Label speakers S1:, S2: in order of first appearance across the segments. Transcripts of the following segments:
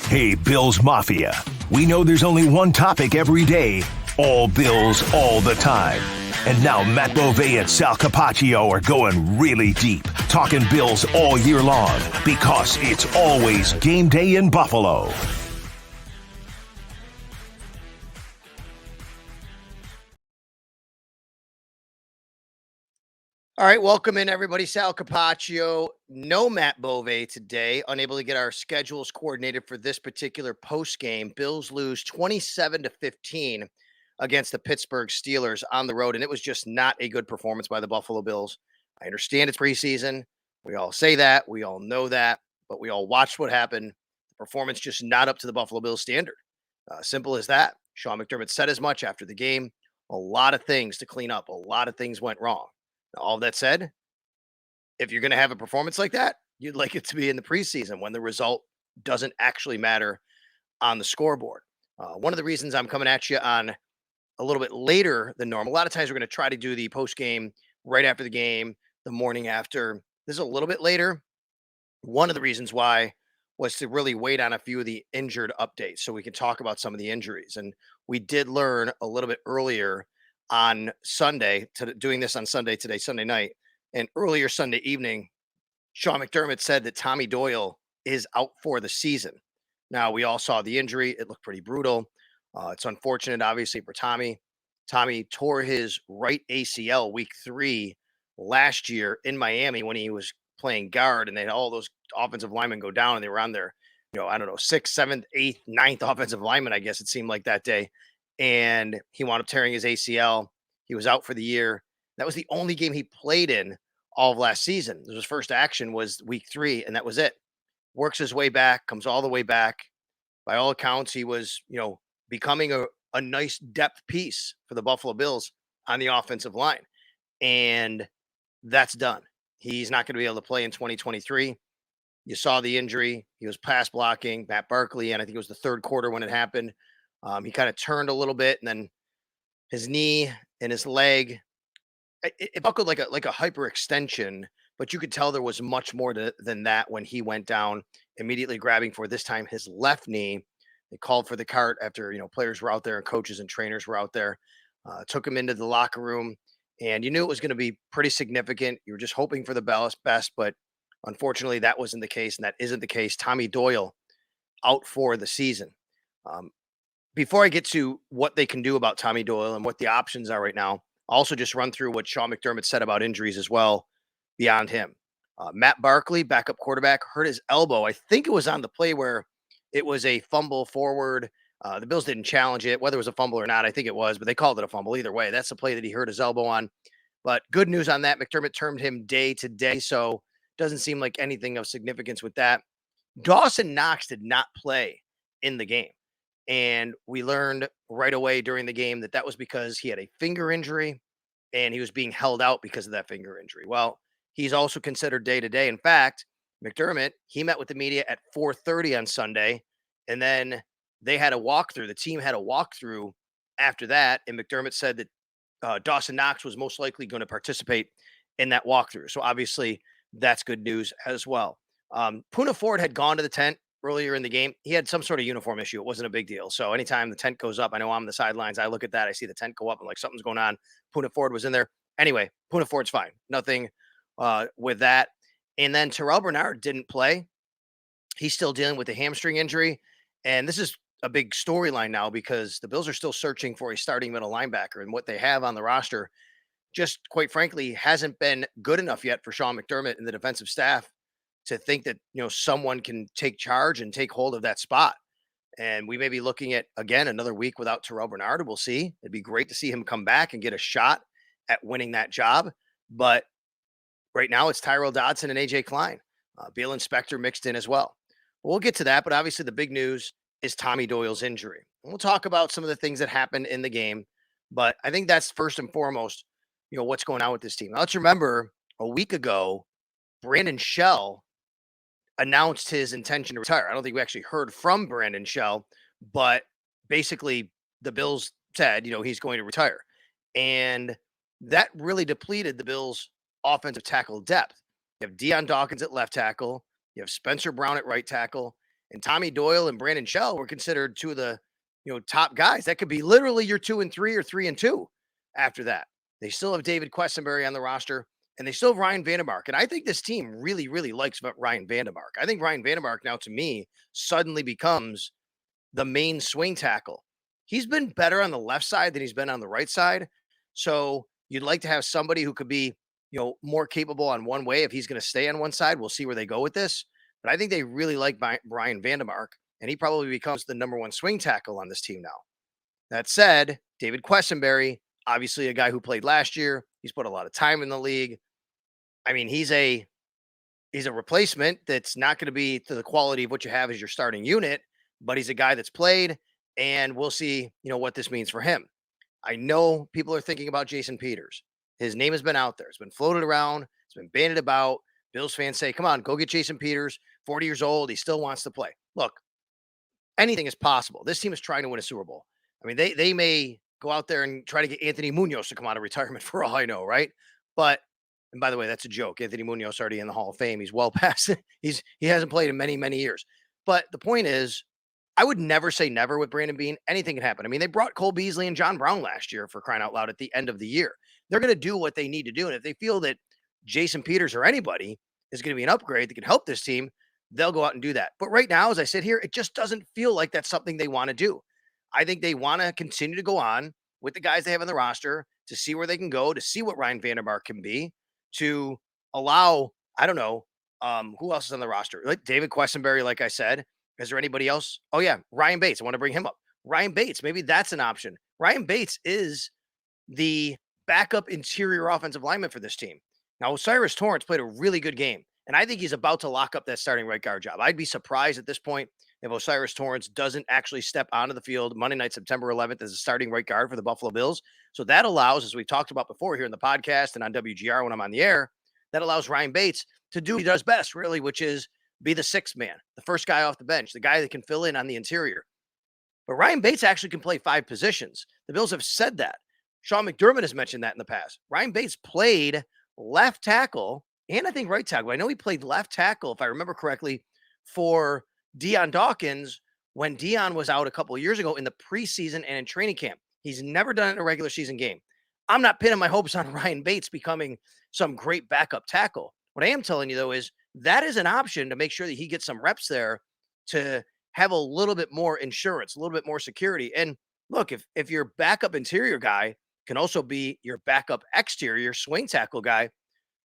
S1: Hey, Bills Mafia. We know there's only one topic every day. All Bills, all the time. And now Matt Bovee and Sal Capaccio are going really deep, talking Bills all year long, because it's always game day in Buffalo.
S2: All right, welcome in everybody. Sal Capaccio, no Matt Bove today, unable to get our schedules coordinated for this particular post game. Bills lose 27-15 against the Pittsburgh Steelers on the road, and it was just not a good performance by the Buffalo Bills. I understand it's preseason. We all say that, we all know that, but we all watched what happened. The performance just not up to the Buffalo Bills standard. Simple as that. Sean McDermott said as much after the game. A lot of things to clean up. A lot of things went wrong. All that said, if you're going to have a performance like that, you'd like it to be in the preseason when the result doesn't actually matter on the scoreboard. One of the reasons I'm coming at you on a little bit later than normal, a lot of times we're going to try to do the post game right after the game, the morning after. This is a little bit later. One of the reasons why was to really wait on a few of the injured updates so we can talk about some of the injuries. And we did learn a little bit earlier on Sunday, doing this on Sunday today, Sunday night, and earlier Sunday evening, Sean McDermott said that Tommy Doyle is out for the season. Now, we all saw the injury. It looked pretty brutal. It's unfortunate, obviously, for Tommy. Tommy tore his right ACL week 3 last year in Miami when he was playing guard, and they had all those offensive linemen go down, and they were on their, I don't know, 6th, 7th, 8th, 9th offensive lineman, I guess it seemed like that day. And he wound up tearing his ACL. He was out for the year. That was the only game he played in all of last season. His first action was week 3, and that was it. Works his way back, comes all the way back. By all accounts, he was, becoming a nice depth piece for the Buffalo Bills on the offensive line. And that's done. He's not going to be able to play in 2023. You saw the injury. He was pass blocking Matt Barkley, and I think it was the third quarter when it happened. He kind of turned a little bit, and then his knee and his leg, it buckled like a hyperextension, but you could tell there was much more than that when he went down, immediately grabbing for this time his left knee. They called for the cart after players were out there and coaches and trainers were out there. Took him into the locker room, and you knew it was going to be pretty significant. You were just hoping for the best, but unfortunately that wasn't the case, and that isn't the case. Tommy Doyle out for the season. Before I get to what they can do about Tommy Doyle and what the options are right now, I'll also just run through what Sean McDermott said about injuries as well beyond him. Matt Barkley, backup quarterback, hurt his elbow. I think it was on the play where it was a fumble forward. The Bills didn't challenge it, whether it was a fumble or not. I think it was, but they called it a fumble. Either way, that's the play that he hurt his elbow on. But good news on that. McDermott termed him day to day, so doesn't seem like anything of significance with that. Dawson Knox did not play in the game. And we learned right away during the game that that was because he had a finger injury and he was being held out because of that finger injury. Well, he's also considered day to day. In fact, McDermott, he met with the media at 4:30 on Sunday, and then they had a walkthrough. The team had a walkthrough after that, and McDermott said that Dawson Knox was most likely going to participate in that walkthrough. So obviously, that's good news as well. Puna Ford had gone to the tent earlier in the game. He had some sort of uniform issue. It wasn't a big deal. So anytime the tent goes up, I know I'm on the sidelines. I look at that. I see the tent go up and like something's going on. Puna Ford was in there. Anyway, Puna Ford's fine. Nothing with that. And then Terrell Bernard didn't play. He's still dealing with a hamstring injury. And this is a big storyline now because the Bills are still searching for a starting middle linebacker. And what they have on the roster just quite frankly hasn't been good enough yet for Sean McDermott and the defensive staff to think that someone can take charge and take hold of that spot. And we may be looking at again another week without Terrell Bernard. We'll see. It'd be great to see him come back and get a shot at winning that job. But right now it's Tyrell Dodson and AJ Klein. Beal Inspector mixed in as well. We'll get to that, but obviously the big news is Tommy Doyle's injury. And we'll talk about some of the things that happened in the game, but I think that's first and foremost, what's going on with this team. Now, let's remember a week ago, Brandon Shell announced his intention to retire. I don't think we actually heard from Brandon Shell, but basically the Bills said, he's going to retire. And that really depleted the Bills' offensive tackle depth. You have Deion Dawkins at left tackle. You have Spencer Brown at right tackle. And Tommy Doyle and Brandon Shell were considered two of the, top guys. That could be literally your 2-3 or 3-2 after that. They still have David Questenberry on the roster, and they still have Ryan Vandermark. And I think this team really, really likes Ryan Vandermark. I think Ryan Vandermark now, to me, suddenly becomes the main swing tackle. He's been better on the left side than he's been on the right side. So you'd like to have somebody who could be, more capable on one way if he's going to stay on one side. We'll see where they go with this. But I think they really like Brian Vandermark, and he probably becomes the number one swing tackle on this team now. That said, David Questenberry, obviously a guy who played last year. He's put a lot of time in the league. I mean, he's a replacement that's not going to be to the quality of what you have as your starting unit, but he's a guy that's played, and we'll see, what this means for him. I know people are thinking about Jason Peters. His name has been out there. It's been floated around. It's been bandied about. Bills fans say, come on, go get Jason Peters. 40 years old. He still wants to play. Look, anything is possible. This team is trying to win a Super Bowl. I mean, they may go out there and try to get Anthony Munoz to come out of retirement for all I know, right? But, and by the way, that's a joke. Anthony Munoz already in the Hall of Fame. He's well past it. He hasn't played in many, many years. But the point is, I would never say never with Brandon Beane. Anything can happen. I mean, they brought Cole Beasley and John Brown last year, for crying out loud, at the end of the year. They're going to do what they need to do. And if they feel that Jason Peters or anybody is going to be an upgrade that can help this team, they'll go out and do that. But right now, as I sit here, it just doesn't feel like that's something they want to do. I think they want to continue to go on with the guys they have on the roster to see where they can go, to see what Ryan Vandermark can be, to allow, I don't know, who else is on the roster? Like David Questenberry, like I said. Is there anybody else? Oh, yeah, Ryan Bates. I want to bring him up. Ryan Bates, maybe that's an option. Ryan Bates is the backup interior offensive lineman for this team. Now, Osiris Torrance played a really good game, and I think he's about to lock up that starting right guard job. I'd be surprised at this point if Osiris Torrance doesn't actually step onto the field Monday night, September 11th, as a starting right guard for the Buffalo Bills. So that allows, as we've talked about before here in the podcast and on WGR when I'm on the air, that allows Ryan Bates to do what he does best, really, which is be the sixth man, the first guy off the bench, the guy that can fill in on the interior. But Ryan Bates actually can play 5 positions. The Bills have said that. Sean McDermott has mentioned that in the past. Ryan Bates played left tackle and I think right tackle. I know he played left tackle, if I remember correctly, for Deion Dawkins when Deion was out a couple of years ago in the preseason and in training camp. He's never done it in a regular season game. I'm not pinning my hopes on Ryan Bates becoming some great backup tackle. What I am telling you, though, is that is an option to make sure that he gets some reps there to have a little bit more insurance, a little bit more security. And look, if your backup interior guy can also be your backup exterior swing tackle guy,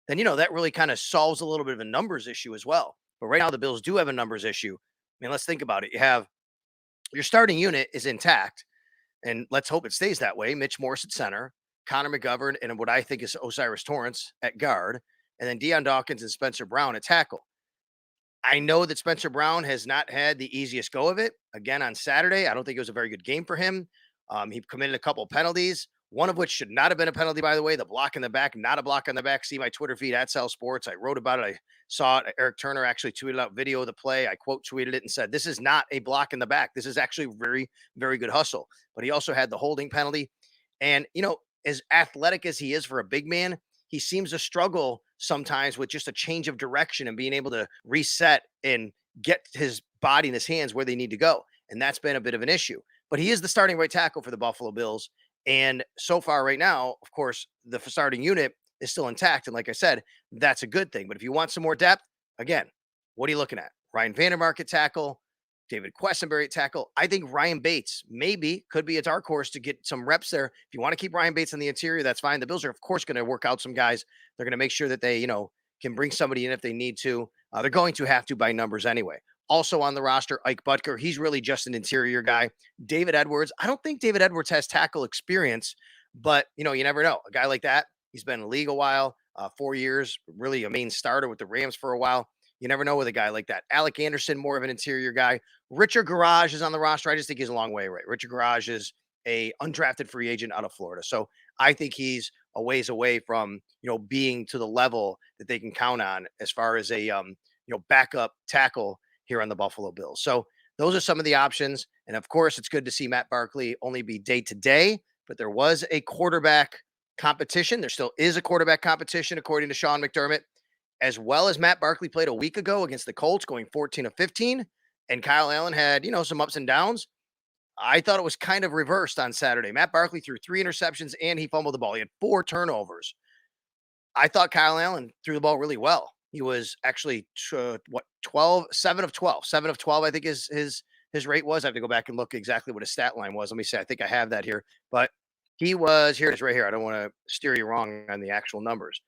S2: then, that really kind of solves a little bit of a numbers issue as well. But right now, the Bills do have a numbers issue. I mean, let's think about it. You have your starting unit is intact, and let's hope it stays that way. Mitch Morse at center, Connor McGovern, and what I think is Osiris Torrance at guard, and then Deion Dawkins and Spencer Brown at tackle. I know that Spencer Brown has not had the easiest go of it. Again, on Saturday, I don't think it was a very good game for him. He committed a couple penalties, one of which should not have been a penalty, by the way. The block in the back, not a block on the back. See my Twitter feed at Sal Sports. I wrote about it. I saw it. Eric Turner actually tweeted out video of the play. I quote tweeted it and said, this is not a block in the back. This is actually very, very good hustle. But he also had the holding penalty. And, as athletic as he is for a big man, he seems to struggle sometimes with just a change of direction and being able to reset and get his body and his hands where they need to go. And that's been a bit of an issue. But he is the starting right tackle for the Buffalo Bills. And so far right now, of course, the starting unit is still intact. And like I said, that's a good thing. But if you want some more depth, again, what are you looking at? Ryan Vandermark at tackle, David Questenberry at tackle. I think Ryan Bates could be a dark horse to get some reps there. If you want to keep Ryan Bates on the interior, that's fine. The Bills are, of course, going to work out some guys. They're going to make sure that they, can bring somebody in if they need to. They're going to have to by numbers anyway. Also on the roster, Ike Butker. He's really just an interior guy. David Edwards. I don't think David Edwards has tackle experience, but, you never know. A guy like that, he's been in the league a while, 4 years, really a main starter with the Rams for a while. You never know with a guy like that. Alec Anderson, more of an interior guy. Richard Garage is on the roster. I just think he's a long way away. Richard Garage is a undrafted free agent out of Florida. So I think he's a ways away from, being to the level that they can count on as far as a, backup tackle here on the Buffalo Bills. So those are some of the options. And of course, it's good to see Matt Barkley only be day to day, but there was a quarterback competition. There still is a quarterback competition, according to Sean McDermott, as well as Matt Barkley played a week ago against the Colts, going 14 of 15. And Kyle Allen had, some ups and downs. I thought it was kind of reversed on Saturday. Matt Barkley threw 3 interceptions and he fumbled the ball. He had 4 turnovers. I thought Kyle Allen threw the ball really well. He was actually 7 of 12. 7 of 12, I think his rate was. I have to go back and look exactly what his stat line was. Let me see. I think I have that here. But he was, here it is right here. I don't want to steer you wrong on the actual numbers.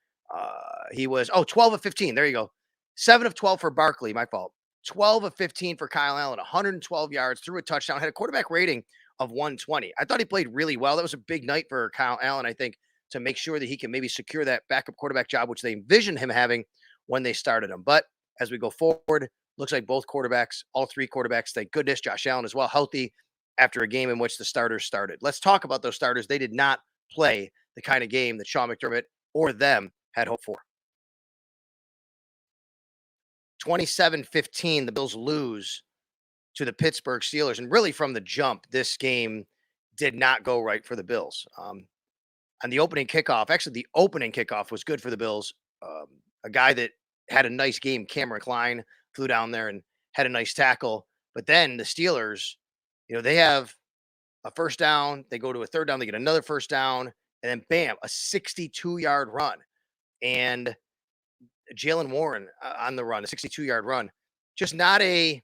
S2: He was 12 of 15. There you go. 7 of 12 for Barkley, my fault. 12 of 15 for Kyle Allen, 112 yards, threw a touchdown, had a quarterback rating of 120. I thought he played really well. That was a big night for Kyle Allen, I think, to make sure that he can maybe secure that backup quarterback job, which they envisioned him having when they started him. But as we go forward, looks like both quarterbacks, all 3 quarterbacks, thank goodness, Josh Allen as well, healthy after a game in which the starters started. Let's talk about those starters. They did not play the kind of game that Sean McDermott or them had hoped for. 27-15, the Bills lose to the Pittsburgh Steelers. And really from the jump, this game did not go right for the Bills. On the opening kickoff, actually the opening kickoff was good for the Bills. A guy that had a nice game, Cameron Klein, flew down there and had a nice tackle. But then the Steelers, they have a first down. They go to a third down. They get another first down. And then bam, a 62-yard run. And Jalen Warren on the run, a 62-yard run. Just not the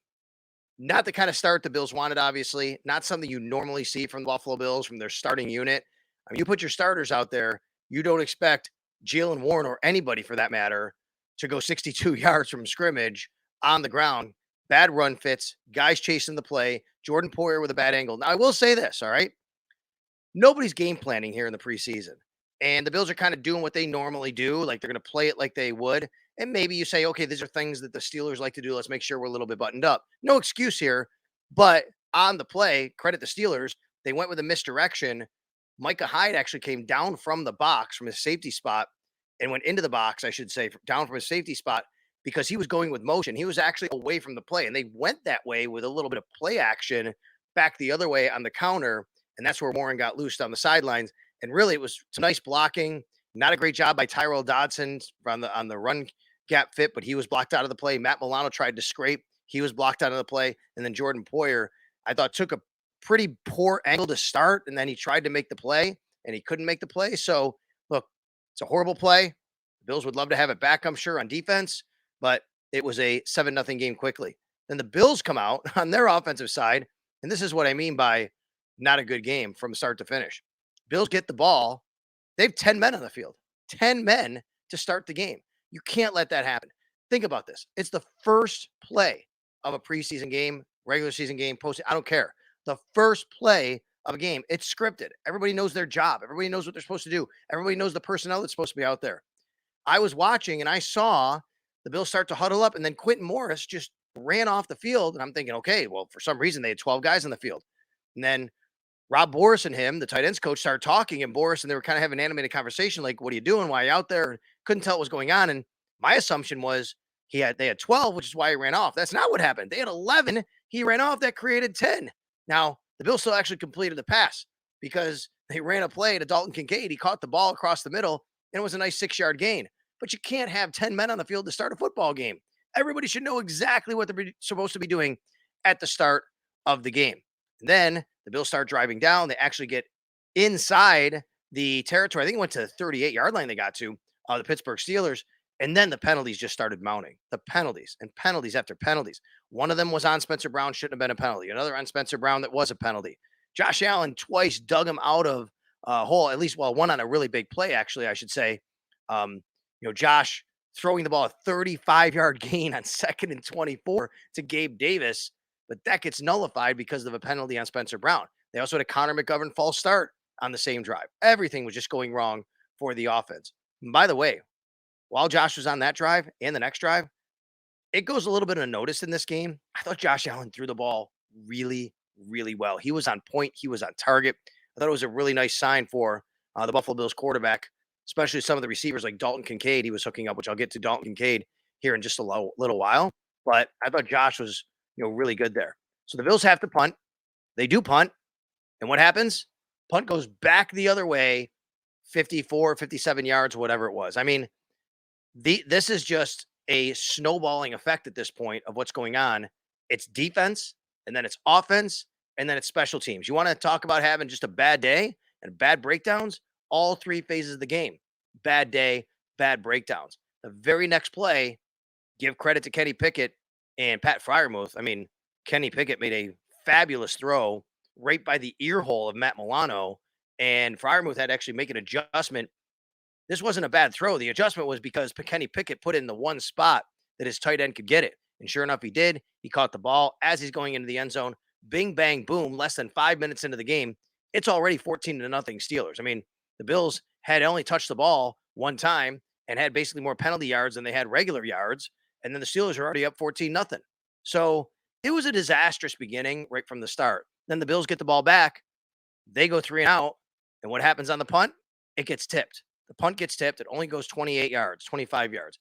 S2: kind of start the Bills wanted, obviously. Not something you normally see from the Buffalo Bills, from their starting unit. I mean, you put your starters out there, you don't expect Jalen Warren or anybody for that matter to go 62 yards from scrimmage on the ground. Bad run fits, guys chasing the play, Jordan Poyer with a bad angle. Now, I will say this, all right? Nobody's game planning here in the preseason. And the Bills are kind of doing what they normally do. Like they're going to play it like they would. And maybe you say, okay, these are things that the Steelers like to do. Let's make sure we're a little bit buttoned up. No excuse here. But on the play, credit the Steelers. They went with a misdirection. Micah Hyde actually came down from the box from his safety spot and went into the box, I should say, down from his safety spot because he was going with motion. He was actually away from the play. And they went that way with a little bit of play action back the other way on the counter. And that's where Warren got loosed on the sidelines. And really, it was some nice blocking. Not a great job by Tyrell Dodson on the run gap fit, but he was blocked out of the play. Matt Milano tried to scrape. He was blocked out of the play. And then Jordan Poyer, I thought, took a pretty poor angle to start, and then he tried to make the play, and he couldn't make the play. So, look, it's a horrible play. The Bills would love to have it back, I'm sure, on defense, but it was a 7-0 game quickly. Then the Bills come out on their offensive side, and this is what I mean by not a good game from start to finish. Bills get the ball. They have 10 men on the field, 10 men to start the game. You can't let that happen. Think about this. It's the first play of a preseason game, regular season game, post. I don't care. The first play of a game, it's scripted. Everybody knows their job. Everybody knows what they're supposed to do. Everybody knows the personnel that's supposed to be out there. I was watching and I saw the Bills start to huddle up, and then Quentin Morris just ran off the field. And I'm thinking, okay, well, for some reason they had 12 guys on the field. And then Rob Boris and him, the tight ends coach, started talking, and Boris and they were kind of having an animated conversation, like, what are you doing? Why are you out there? Couldn't tell what was going on. And my assumption was they had 12, which is why he ran off. That's not what happened. They had 11. He ran off. That created 10. Now, the Bills still actually completed the pass because they ran a play to Dalton Kincaid. He caught the ball across the middle, and it was a nice 6-yard gain. But you can't have 10 men on the field to start a football game. Everybody should know exactly what they're supposed to be doing at the start of the game. And then the Bills start driving down. They actually get inside the territory. I think it went to the 38-yard line they got to, the Pittsburgh Steelers. And then the penalties just started mounting. The penalties and penalties after penalties. One of them was on Spencer Brown, shouldn't have been a penalty. Another on Spencer Brown that was a penalty. Josh Allen twice dug him out of a hole, at least, well, one on a really big play, actually, I should say. Josh throwing the ball a 35-yard gain on 2nd and 24 to Gabe Davis, but that gets nullified because of a penalty on Spencer Brown. They also had a Connor McGovern false start on the same drive. Everything was just going wrong for the offense. And by the way, while Josh was on that drive and the next drive, it goes a little bit unnoticed in this game. I thought Josh Allen threw the ball really, really well. He was on point. He was on target. I thought it was a really nice sign for the Buffalo Bills quarterback, especially some of the receivers like Dalton Kincaid he was hooking up, which I'll get to Dalton Kincaid here in just a little while. But I thought Josh was, really good there. So the Bills have to punt. They do punt. And what happens? Punt goes back the other way, 54, 57 yards, whatever it was. I mean, this is just a snowballing effect at this point of what's going on. It's defense, and then it's offense, and then it's special teams. You want to talk about having just a bad day and bad breakdowns? All three phases of the game. Bad day, bad breakdowns. The very next play, give credit to Kenny Pickett and Pat Fryermuth. I mean, Kenny Pickett made a fabulous throw right by the ear hole of Matt Milano, and Fryermuth had to actually make an adjustment. This wasn't a bad throw. The adjustment was because Kenny Pickett put in the one spot that his tight end could get it. And sure enough, he did. He caught the ball as he's going into the end zone. Bing, bang, boom. Less than 5 minutes into the game, it's already 14-0 Steelers. I mean, the Bills had only touched the ball one time and had basically more penalty yards than they had regular yards. And then the Steelers are already up 14-0. So it was a disastrous beginning right from the start. Then the Bills get the ball back. They go 3 and out. And what happens on the punt? It gets tipped. The punt gets tipped. It only goes 28 yards, 25 yards.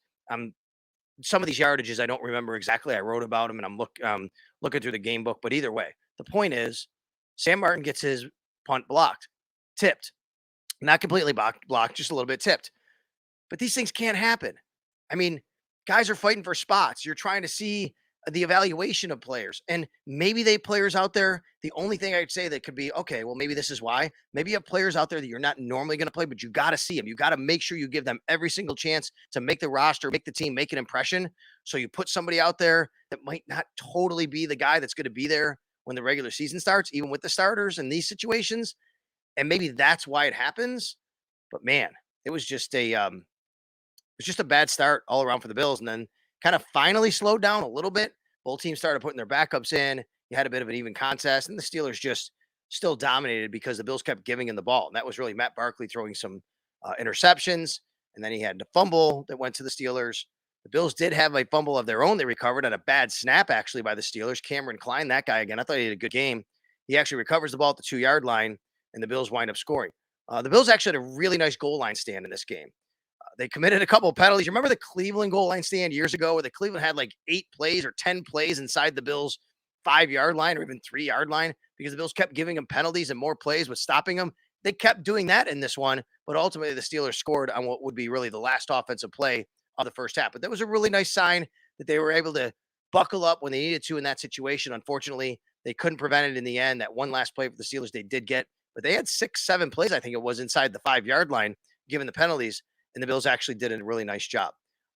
S2: Some of these yardages I don't remember exactly. I wrote about them, and I'm looking through the game book. But either way, the point is, Sam Martin gets his punt blocked, tipped, not completely blocked, just a little bit tipped. But these things can't happen. I mean, guys are fighting for spots. You're trying to see the evaluation of players. And maybe they players out there, the only thing I'd say that could be, okay, well, maybe this is why. Maybe you have players out there that you're not normally going to play, but you got to see them. You got to make sure you give them every single chance to make the roster, make the team, make an impression. So you put somebody out there that might not totally be the guy that's going to be there when the regular season starts, even with the starters in these situations. And maybe that's why it happens. But man, it was just a bad start all around for the Bills, and then kind of finally slowed down a little bit. Both teams started putting their backups in. You had a bit of an even contest, and the Steelers just still dominated because the Bills kept giving in the ball. And that was really Matt Barkley throwing some interceptions, and then he had the fumble that went to the Steelers. The Bills did have a fumble of their own. They recovered on a bad snap, actually, by the Steelers. Cameron Klein, that guy again, I thought he had a good game. He actually recovers the ball at the 2-yard line, and the Bills wind up scoring. The Bills actually had a really nice goal line stand in this game. They committed a couple of penalties. You remember the Cleveland goal line stand years ago where the Cleveland had like 8 plays or 10 plays inside the Bills' 5-yard line or even 3-yard line because the Bills kept giving them penalties and more plays with stopping them. They kept doing that in this one, but ultimately the Steelers scored on what would be really the last offensive play of the first half. But that was a really nice sign that they were able to buckle up when they needed to in that situation. Unfortunately, they couldn't prevent it in the end. That one last play for the Steelers they did get, but they had 6, 7 plays, I think it was, inside the 5-yard line, given the penalties. And the Bills actually did a really nice job.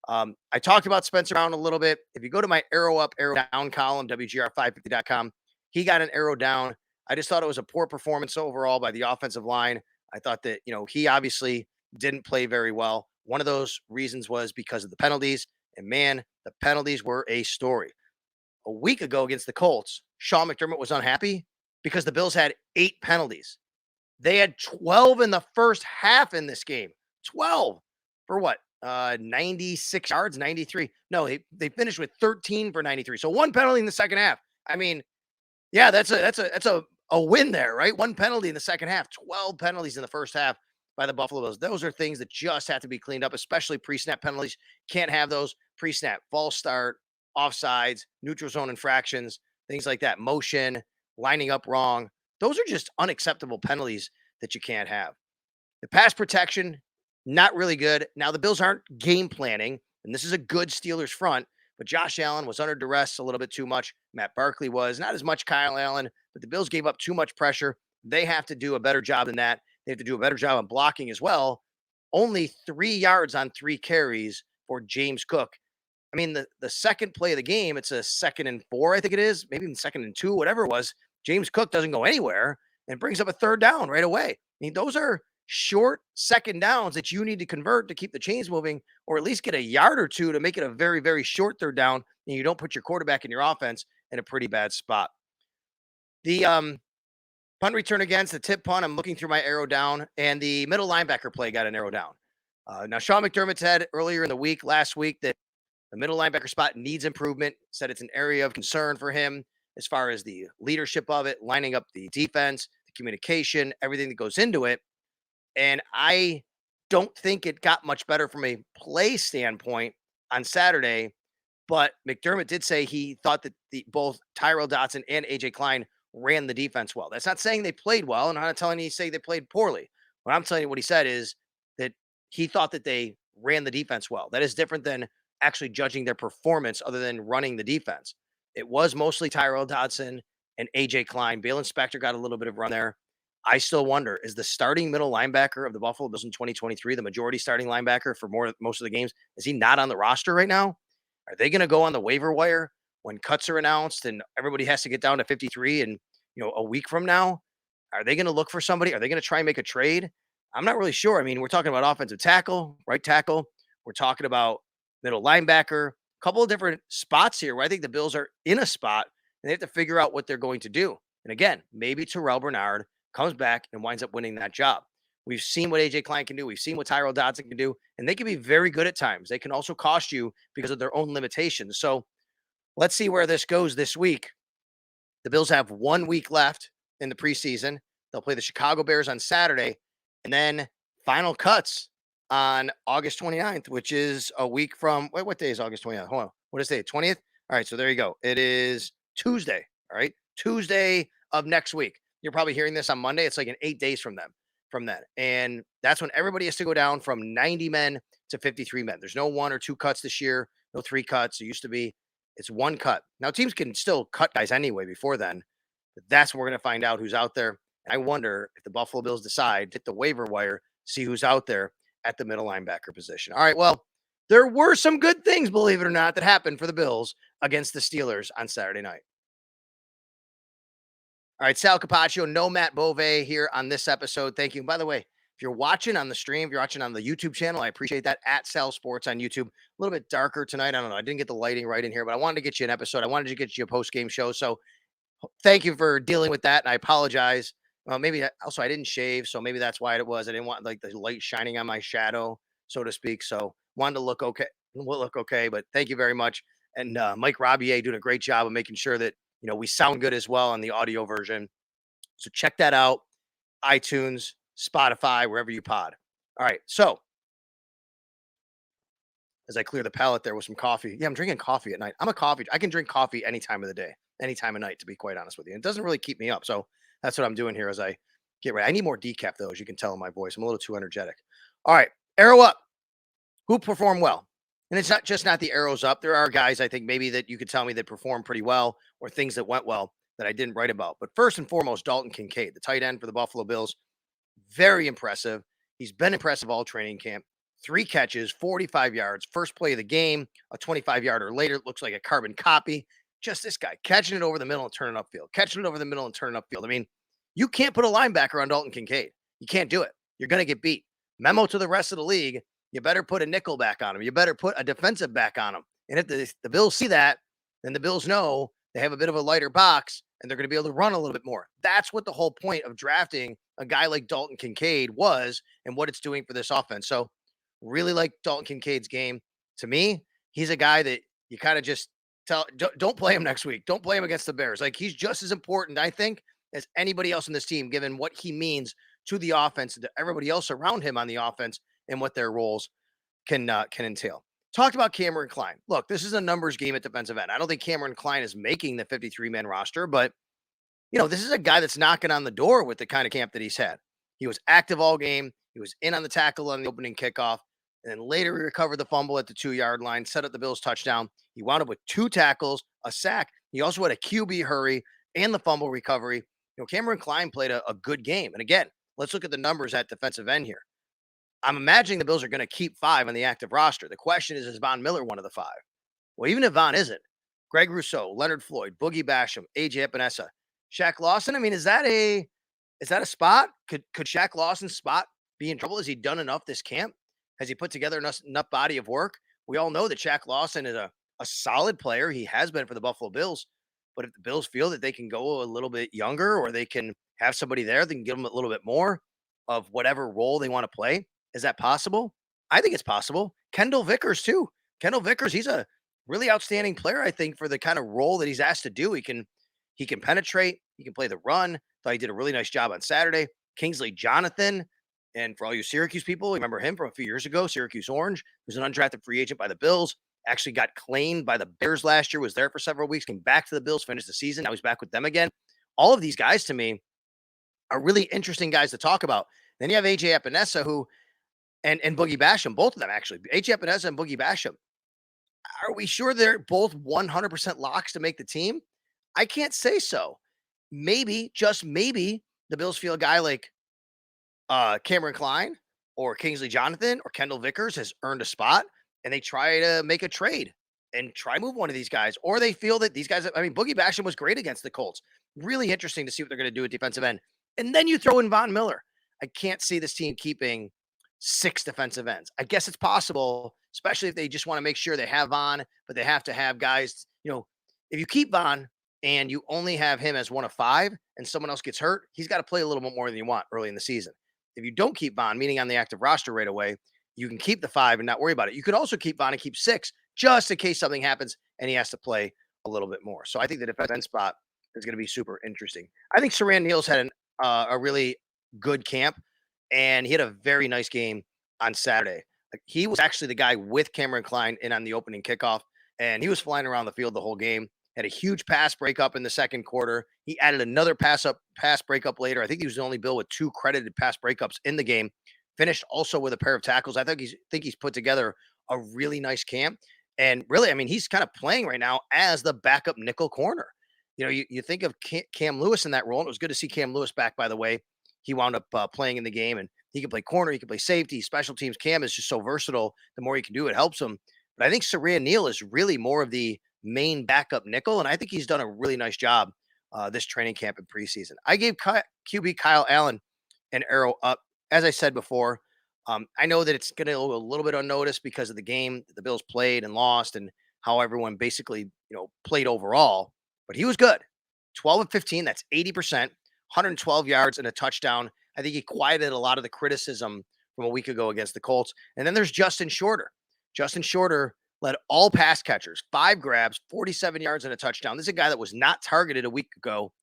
S2: I talked about Spencer Brown a little bit. If you go to my arrow up, arrow down column, WGR550.com, he got an arrow down. I just thought it was a poor performance overall by the offensive line. I thought that, he obviously didn't play very well. One of those reasons was because of the penalties. And man, the penalties were a story. A week ago against the Colts, Sean McDermott was unhappy because the Bills had 8 penalties. They had 12 in the first half in this game. 12 for what? 96 yards, 93. No, they finished with 13 for 93. So one penalty in the second half. I mean, yeah, that's a win there, right? One penalty in the second half, 12 penalties in the first half by the Buffalo Bills. Those are things that just have to be cleaned up, especially pre-snap penalties. Can't have those pre-snap, false start, offsides, neutral zone infractions, things like that. Motion, lining up wrong. Those are just unacceptable penalties that you can't have. The pass protection, not really good. Now, the Bills aren't game planning, and this is a good Steelers front, but Josh Allen was under duress a little bit too much. Matt Barkley was, not as much Kyle Allen, but the Bills gave up too much pressure. They have to do a better job than that. They have to do a better job on blocking as well. Only 3 yards on 3 carries for James Cook. I mean, the second play of the game, it's a 2nd and 4, I think it is, maybe even 2nd and 2, whatever it was. James Cook doesn't go anywhere and brings up a 3rd down right away. I mean, those are short second downs that you need to convert to keep the chains moving, or at least get a yard or two to make it a very, very short 3rd down, and you don't put your quarterback in your offense in a pretty bad spot. The punt return against the tip punt, I'm looking through my arrow down, and the middle linebacker play got an arrow down. Now, Sean McDermott said earlier in the week, last week, that the middle linebacker spot needs improvement, said it's an area of concern for him as far as the leadership of it, lining up the defense, the communication, everything that goes into it. And I don't think it got much better from a play standpoint on Saturday, but McDermott did say he thought that both Tyrell Dotson and AJ Klein ran the defense well. That's not saying they played well, and I'm not telling you say they played poorly. What I'm telling you, what he said is that he thought that they ran the defense well. That is different than actually judging their performance other than running the defense. It was mostly Tyrell Dodson and AJ Klein. Balen Spector got a little bit of run there. I still wonder, is the starting middle linebacker of the Buffalo Bills in 2023, the majority starting linebacker for most of the games, is he not on the roster right now? Are they going to go on the waiver wire when cuts are announced and everybody has to get down to 53 and a week from now? Are they going to look for somebody? Are they going to try and make a trade? I'm not really sure. I mean, we're talking about offensive tackle, right tackle. We're talking about middle linebacker, a couple of different spots here where I think the Bills are in a spot and they have to figure out what they're going to do. And again, maybe Terrell Bernard comes back and winds up winning that job. We've seen what AJ Klein can do. We've seen what Tyrell Dodson can do, and they can be very good at times. They can also cost you because of their own limitations. So let's see where this goes this week. The Bills have 1 week left in the preseason. They'll play the Chicago Bears on Saturday, and then final cuts on August 29th, which is a week from what day is August 29th? Hold on. What is the 20th? All right, so there you go. It is Tuesday. All right. Tuesday of next week. You're probably hearing this on Monday. It's like in 8 days from that. And that's when everybody has to go down from 90 men to 53 men. There's no 1 or 2 cuts this year, no 3 cuts. It used to be it's 1 cut. Now teams can still cut guys anyway before then, but that's when we're going to find out who's out there. And I wonder if the Buffalo Bills decide to hit the waiver wire, see who's out there at the middle linebacker position. All right, well, there were some good things, believe it or not, that happened for the Bills against the Steelers on Saturday night. All right, Sal Capaccio, no Matt Bove here on this episode. Thank you. And by the way, if you're watching on the stream, if you're watching on the YouTube channel, I appreciate that. At Sal Sports on YouTube. A little bit darker tonight. I don't know. I didn't get the lighting right in here, but I wanted to get you an episode. I wanted to get you a post-game show. So thank you for dealing with that. And I apologize. Maybe also I didn't shave, so maybe that's why it was. I didn't want like the light shining on my shadow, so to speak. So wanted to look okay, But thank you very much. And Mike Robier doing a great job of making sure that we sound good as well on the audio version. So check that out. iTunes, Spotify, wherever you pod. All right. So as I clear the palate there with some coffee. Yeah, I'm drinking coffee at night. I can drink coffee any time of the day, any time of night, to be quite honest with you. It doesn't really keep me up. So that's what I'm doing here as I get ready. I need more decaf, though, as you can tell in my voice. I'm a little too energetic. All right. Arrow up. Who performed well? And it's not the arrows up. There are guys I think maybe that you could tell me that performed pretty well or things that went well that I didn't write about. But first and foremost, Dalton Kincaid, the tight end for the Buffalo Bills. Very impressive. He's been impressive all training camp. 3 catches, 45 yards, first play of the game, a 25-yarder later. It looks like a carbon copy. Just this guy catching it over the middle and turning upfield, catching it over the middle and turning upfield. I mean, you can't put a linebacker on Dalton Kincaid. You can't do it. You're going to get beat. Memo to the rest of the league. You better put a nickel back on him. You better put a defensive back on him. And if the Bills see that, then the Bills know they have a bit of a lighter box and they're going to be able to run a little bit more. That's what the whole point of drafting a guy like Dalton Kincaid was and what it's doing for this offense. So really like Dalton Kincaid's game. To me, he's a guy that you kind of just don't play him next week. Don't play him against the Bears. Like he's just as important, I think, as anybody else in this team, given what he means to the offense and to everybody else around him on the offense and what their roles can entail. Talked about Cameron Klein. Look, this is a numbers game at defensive end. I don't think Cameron Klein is making the 53-man roster, but this is a guy that's knocking on the door with the kind of camp that he's had. He was active all game. He was in on the tackle on the opening kickoff. And then later he recovered the fumble at the 2-yard line, set up the Bills touchdown. He wound up with 2 tackles, a sack. He also had a QB hurry and the fumble recovery. Cameron Klein played a good game. And again, let's look at the numbers at defensive end here. I'm imagining the Bills are going to keep 5 on the active roster. The question is Von Miller one of the 5? Well, even if Von isn't, Greg Rousseau, Leonard Floyd, Boogie Basham, AJ Epinesa, Shaq Lawson. I mean, is that a spot? Could Shaq Lawson's spot be in trouble? Has he done enough this camp? Has he put together enough body of work? We all know that Shaq Lawson is a solid player. He has been for the Buffalo Bills. But if the Bills feel that they can go a little bit younger or they can have somebody there that can give them a little bit more of whatever role they want to play, is that possible? I think it's possible. Kendall Vickers, too. Kendall Vickers, he's a really outstanding player, I think, for the kind of role that he's asked to do. He can penetrate. He can play the run. Thought he did a really nice job on Saturday. Kingsley Jonathan, and for all you Syracuse people, remember him from a few years ago, Syracuse Orange, who's an undrafted free agent by the Bills, actually got claimed by the Bears last year, was there for several weeks, came back to the Bills, finished the season. Now he's back with them again. All of these guys, to me, are really interesting guys to talk about. Then you have AJ Epinesa, who, and Boogie Basham, both of them actually. AJ Epinesa and Boogie Basham. Are we sure they're both 100% locks to make the team? I can't say so. Maybe, just maybe, the Bills feel a guy like Cameron Klein or Kingsley Jonathan or Kendall Vickers has earned a spot and they try to make a trade and try move one of these guys. Or they feel that these guys, I mean, Boogie Basham was great against the Colts. Really interesting to see what they're going to do at defensive end. And then you throw in Von Miller. I can't see this team keeping 6 defensive ends. I guess it's possible, especially if they just want to make sure they have Von, but they have to have guys, if you keep Von and you only have him as one of 5 and someone else gets hurt, he's got to play a little bit more than you want early in the season. If you don't keep Von, meaning on the active roster right away, you can keep the 5 and not worry about it. You could also keep Von and keep 6 just in case something happens and he has to play a little bit more. So I think the defensive end spot is going to be super interesting. I think Saran Neal's had a really good camp, and he had a very nice game on Saturday. Like, he was actually the guy with Cameron Klein in on the opening kickoff, and he was flying around the field the whole game. Had a huge pass breakup in the second quarter. He added another pass breakup later. I think he was the only Bill with 2 credited pass breakups in the game. Finished also with a pair of tackles. I think he's put together a really nice camp. And really, I mean, he's kind of playing right now as the backup nickel corner. You think of Cam Lewis in that role, and it was good to see Cam Lewis back, by the way. He wound up playing in the game, and he can play corner, he can play safety, special teams. Cam is just so versatile. The more he can do, it helps him. But I think Saran Neal is really more of the main backup nickel, and I think he's done a really nice job this training camp and preseason. I gave QB Kyle Allen an arrow up. As I said before, I know that it's going to go a little bit unnoticed because of the game that the Bills played and lost and how everyone basically, played overall, but he was good. 12 of 15, that's 80%, 112 yards and a touchdown. I think he quieted a lot of the criticism from a week ago against the Colts. And then there's Justin Shorter. Justin Shorter led all pass catchers, 5 grabs, 47 yards and a touchdown. This is a guy that was not targeted a week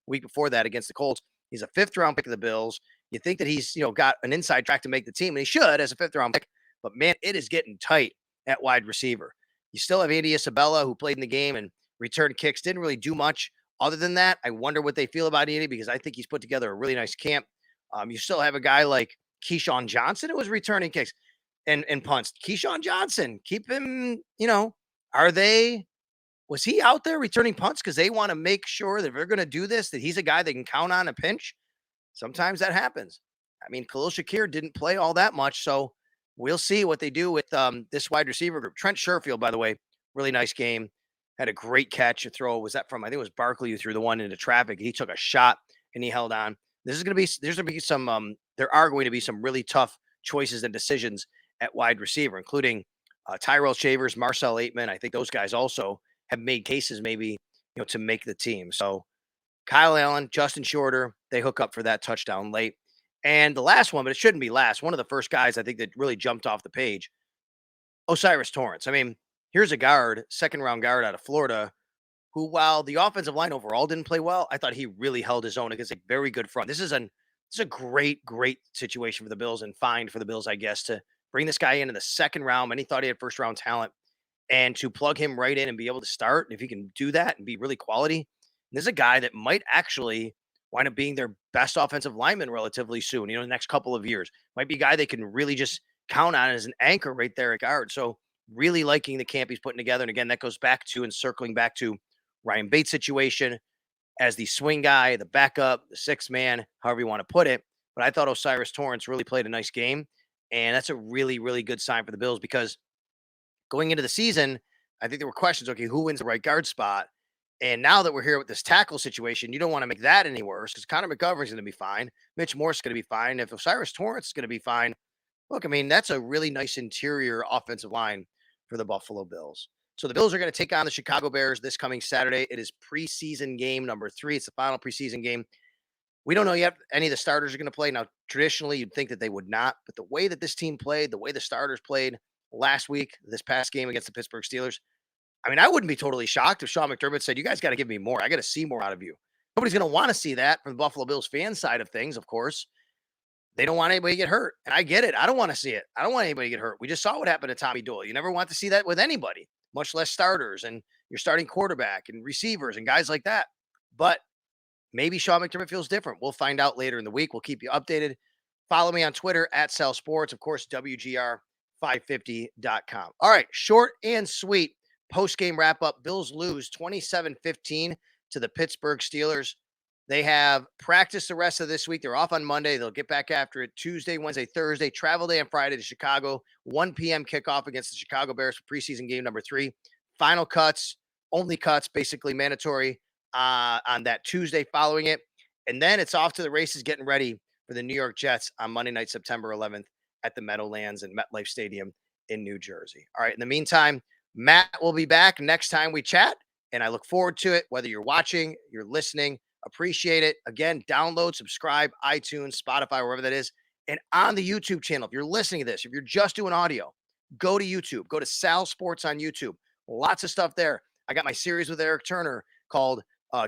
S2: before that against the Colts. He's a 5th round pick of the Bills. You think that he's, got an inside track to make the team, and he should as a 5th round pick. But man, it is getting tight at wide receiver. You still have Andy Isabella, who played in the game and returned kicks, didn't really do much. Other than that, I wonder what they feel about Andy, because I think he's put together a really nice camp. You still have a guy like Keyshawn Johnson, who was returning kicks and punts. Keyshawn Johnson, keep him, was he out there returning punts because they want to make sure that if they're going to do this, that he's a guy they can count on a pinch? Sometimes that happens. I mean, Khalil Shakir didn't play all that much, so we'll see what they do with this wide receiver group. Trent Sherfield, by the way, really nice game. Had a great catch. A throw. Was that from, I think it was Barkley who threw the one into traffic. He took a shot and he held on. There's going to be some, there are going to be some really tough choices and decisions at wide receiver, including Tyrell Shavers, Marcel Aitman. I think those guys also have made cases maybe, to make the team. So Kyle Allen, Justin Shorter, they hook up for that touchdown late. And the last one, but it shouldn't be last, one of the first guys I think that really jumped off the page, O'Cyrus Torrence. I mean, here's a guard, 2nd round guard out of Florida, who, while the offensive line overall didn't play well, I thought he really held his own against a very good front. This is a great situation for the Bills, and find for the Bills, I guess, to bring this guy in the 2nd round. Many thought he had 1st round talent, and to plug him right in and be able to start. And if he can do that and be really quality, this is a guy that might actually wind up being their best offensive lineman relatively soon, the next couple of years. Might be a guy they can really just count on as an anchor right there at guard. So really liking the camp he's putting together. And again, that goes back to and circling back to Ryan Bates' situation as the swing guy, the backup, the 6th man, however you want to put it. But I thought O'Cyrus Torrence really played a nice game. And that's a really, really good sign for the Bills, because going into the season, I think there were questions, okay, who wins the right guard spot? And now that we're here with this tackle situation, you don't want to make that any worse, because Connor McGovern's going to be fine. Mitch Morse is going to be fine. If O'Cyrus Torrence is going to be fine, look, I mean, that's a really nice interior offensive line for the Buffalo Bills. So the Bills are going to take on the Chicago Bears this coming Saturday. It is preseason game number 3. It's the final preseason game. We don't know yet if any of the starters are going to play. Now, traditionally, you'd think that they would not, but the way that this team played, the way the starters played last week, this past game against the Pittsburgh Steelers, I mean, I wouldn't be totally shocked if Sean McDermott said, you guys got to give me more. I got to see more out of you. Nobody's going to want to see that from the Buffalo Bills fan side of things, of course. They don't want anybody to get hurt. And I get it. I don't want to see it. I don't want anybody to get hurt. We just saw what happened to Tommy Doyle. You never want to see that with anybody, much less starters and your starting quarterback and receivers and guys like that. But maybe Sean McDermott feels different. We'll find out later in the week. We'll keep you updated. Follow me on Twitter at Sal Sports, of course, WGR550.com. All right, short and sweet post-game wrap-up. Bills lose 27-15 to the Pittsburgh Steelers. They have practice the rest of this week. They're off on Monday. They'll get back after it Tuesday, Wednesday, Thursday, travel day on Friday to Chicago. 1 p.m. kickoff against the Chicago Bears for preseason game number 3. Final cuts, only cuts, basically mandatory on that Tuesday following it. And then it's off to the races getting ready for the New York Jets on Monday night, September 11th at the Meadowlands and MetLife Stadium in New Jersey. All right. In the meantime, Matt will be back next time we chat, and I look forward to it. Whether you're watching, you're listening, appreciate it. Again, download, subscribe, iTunes, Spotify, wherever that is. And on the YouTube channel, if you're listening to this, if you're just doing audio, go to YouTube, go to Sal Sports on YouTube. Lots of stuff there. I got my series with Eric Turner called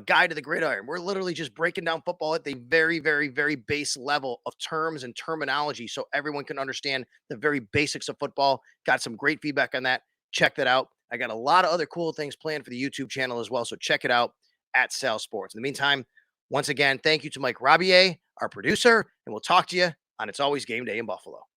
S2: Guide to the Gridiron. We're literally just breaking down football at the very, very, very base level of terms and terminology so everyone can understand the very basics of football. Got some great feedback on that. Check that out. I got a lot of other cool things planned for the YouTube channel as well, so check it out at Sal Sports. In the meantime, once again, thank you to Mike Rabier, our producer, and we'll talk to you on It's Always Game Day in Buffalo.